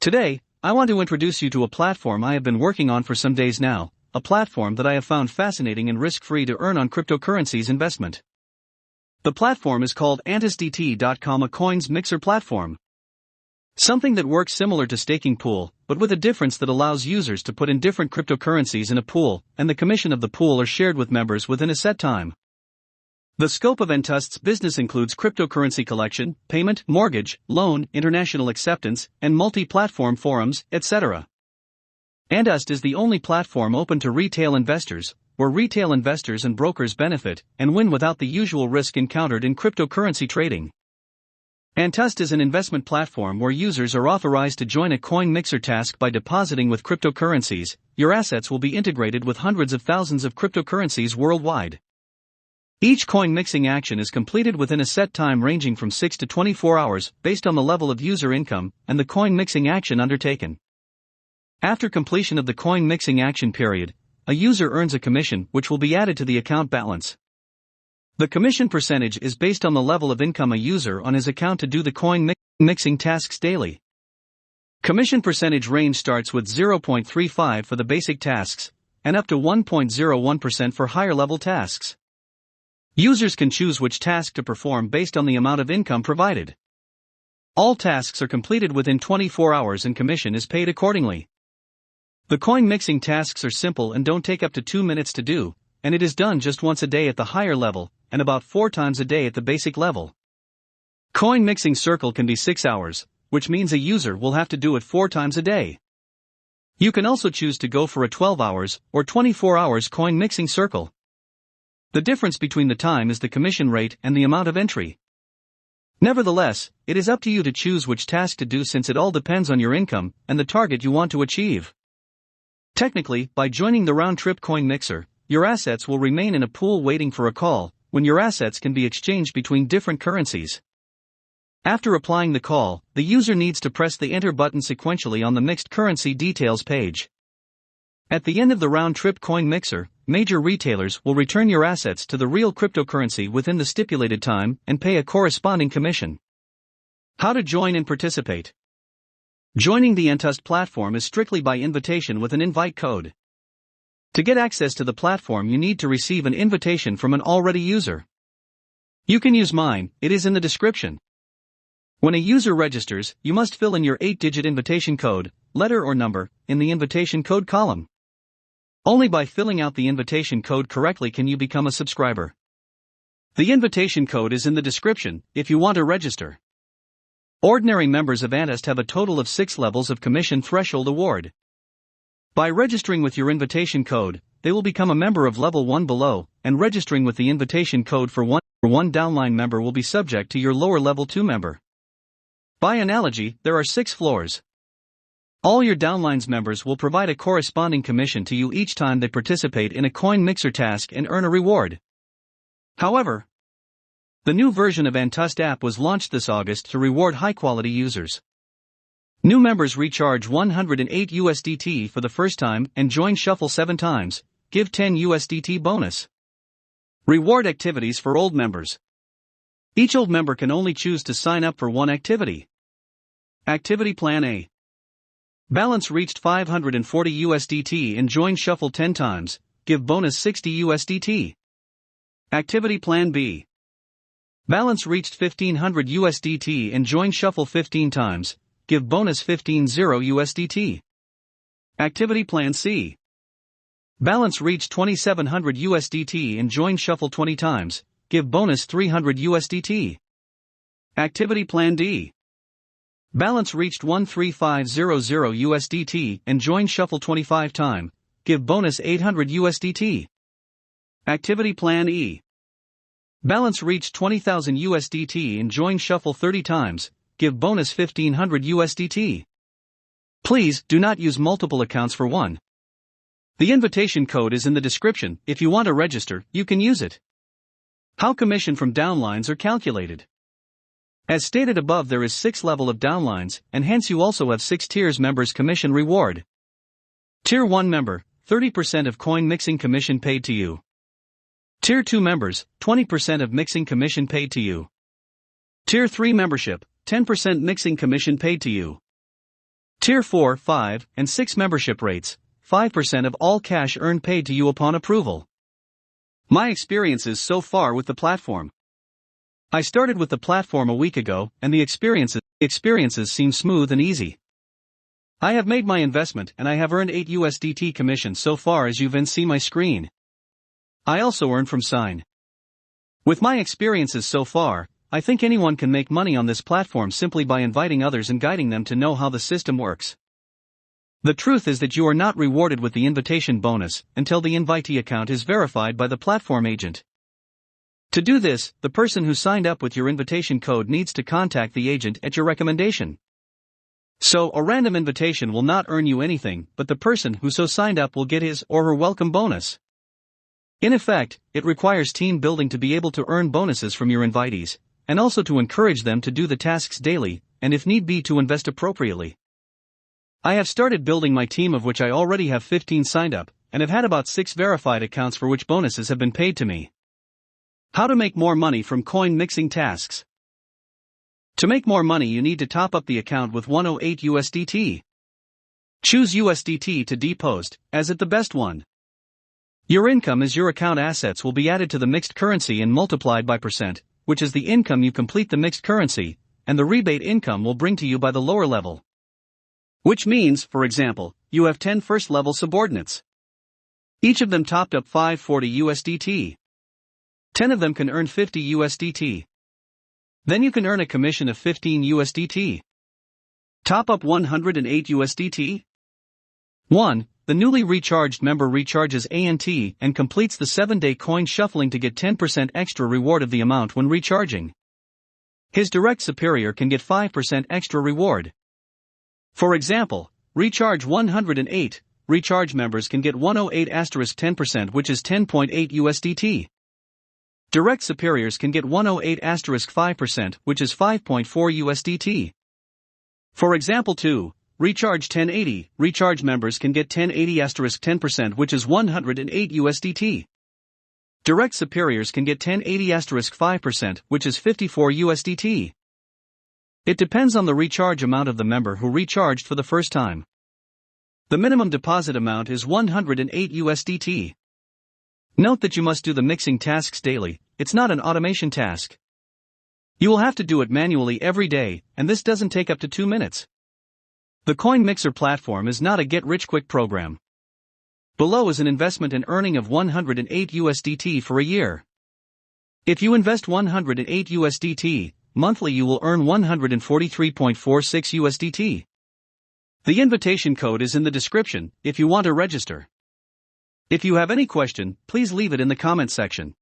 Today, I want to introduce you to a platform I have been working on for some days now, a platform that I have found fascinating and risk-free to earn on cryptocurrencies investment. The platform is called Antusdt.com, a coins mixer platform. Something that works similar to staking pool, but with a difference that allows users to put in different cryptocurrencies in a pool, and the commission of the pool are shared with members within a set time. The scope of Antust's business includes cryptocurrency collection, payment, mortgage, loan, international acceptance, and multi-platform forums, etc. Antusdt is the only platform open to retail investors, where retail investors and brokers benefit and win without the usual risk encountered in cryptocurrency trading. Antusdt is an investment platform where users are authorized to join a coin mixer task by depositing with cryptocurrencies. Your assets will be integrated with hundreds of thousands of cryptocurrencies worldwide. Each coin mixing action is completed within a set time ranging from 6 to 24 hours based on the level of user income and the coin mixing action undertaken. After completion of the coin mixing action period, a user earns a commission which will be added to the account balance. The commission percentage is based on the level of income a user on his account to do the coin mixing tasks daily. Commission percentage range starts with 0.35 for the basic tasks and up to 1.01% for higher level tasks. Users can choose which task to perform based on the amount of income provided. All tasks are completed within 24 hours and commission is paid accordingly. The coin mixing tasks are simple and don't take up to 2 minutes to do, and it is done just once a day at the higher level, and about 4 times a day at the basic level. Coin mixing circle can be 6 hours, which means a user will have to do it 4 times a day. You can also choose to go for a 12 hours or 24 hours coin mixing circle. The difference between the time is the commission rate and the amount of entry. Nevertheless, it is up to you to choose which task to do since it all depends on your income and the target you want to achieve. Technically, by joining the round-trip coin mixer, your assets will remain in a pool waiting for a call, when your assets can be exchanged between different currencies. After applying the call, the user needs to press the enter button sequentially on the mixed currency details page. At the end of the round-trip coin mixer, major retailers will return your assets to the real cryptocurrency within the stipulated time and pay a corresponding commission. How to join and participate? Joining the Antusdt platform is strictly by invitation with an invite code. To get access to the platform, you need to receive an invitation from an already user. You can use mine, it is in the description. When a user registers, you must fill in your 8-digit invitation code, letter or number, in the invitation code column. Only by filling out the invitation code correctly can you become a subscriber. The invitation code is in the description if you want to register. Ordinary members of Antusdt have a total of 6 levels of commission threshold award. By registering with your invitation code, they will become a member of level 1 below, and registering with the invitation code for one downline member will be subject to your lower level 2 member. By analogy, there are 6 floors. All your downlines members will provide a corresponding commission to you each time they participate in a coin mixer task and earn a reward. However, the new version of Antusdt app was launched this August to reward high-quality users. New members recharge 108 USDT for the first time and join Shuffle 7 times, give 10 USDT bonus. Reward activities for old members. Each old member can only choose to sign up for one activity. Activity Plan A. Balance reached 540 USDT and join Shuffle 10 times, give bonus 60 USDT. Activity Plan B. Balance reached 1500 USDT and join Shuffle 15 times, give bonus 15 USDT. Activity Plan C. Balance reached 2700 USDT and join Shuffle 20 times, give bonus 300 USDT. Activity Plan D. Balance reached 13500 USDT and join Shuffle 25 times, give bonus 800 USDT. Activity Plan E. Balance reached 20,000 USDT and join Shuffle 30 times, give bonus 1500 USDT. Please do not use multiple accounts for one. The invitation code is in the description. If you want to register, you can use it. How commission from downlines are calculated? As stated above, there is 6 level of downlines, and hence you also have 6 tiers members commission reward. Tier 1 member, 30% of coin mixing commission paid to you. Tier 2 members, 20% of mixing commission paid to you. Tier 3 membership, 10% mixing commission paid to you. Tier 4, 5, and 6 membership rates, 5% of all cash earned paid to you upon approval. My experiences so far with the platform. I started with the platform a week ago, and the experiences seem smooth and easy. I have made my investment and I have earned 8 USDT commission so far, as you can see my screen. I also earn from Sign. With my experiences so far, I think anyone can make money on this platform simply by inviting others and guiding them to know how the system works. The truth is that you are not rewarded with the invitation bonus until the invitee account is verified by the platform agent. To do this, the person who signed up with your invitation code needs to contact the agent at your recommendation. So, a random invitation will not earn you anything, but the person who so signed up will get his or her welcome bonus. In effect, it requires team building to be able to earn bonuses from your invitees, and also to encourage them to do the tasks daily, and if need be to invest appropriately. I have started building my team, of which I already have 15 signed up, and have had about 6 verified accounts for which bonuses have been paid to me. How to make more money from coin mixing tasks. To make more money, you need to top up the account with 108 USDT. Choose USDT to deposit, as it the best one. Your income as your account assets will be added to the mixed currency and multiplied by %, which is the income you complete the mixed currency, and the rebate income will bring to you by the lower level. Which means, for example, you have 10 first level subordinates. Each of them topped up 540 USDT. 10 of them can earn 50 USDT. Then you can earn a commission of 15 USDT. Top up 108 USDT. 1. The newly recharged member recharges ANT and completes the 7-day coin shuffling to get 10% extra reward of the amount when recharging. His direct superior can get 5% extra reward. For example, recharge 108, recharge members can get 108 asterisk 10%, which is 10.8 USDT. Direct superiors can get 108 asterisk 5%, which is 5.4 USDT. For example 2, recharge 1080, recharge members can get 1080 asterisk 10%, which is 108 USDT. Direct superiors can get 1080 asterisk 5%, which is 54 USDT. It depends on the recharge amount of the member who recharged for the first time. The minimum deposit amount is 108 USDT. Note that you must do the mixing tasks daily, it's not an automation task. You will have to do it manually every day, and this doesn't take up to 2 minutes. The Coin Mixer platform is not a get-rich-quick program. Below is an investment and earning of 108 USDT for a year. If you invest 108 USDT, monthly you will earn 143.46 USDT. The invitation code is in the description if you want to register. If you have any question, please leave it in the comment section.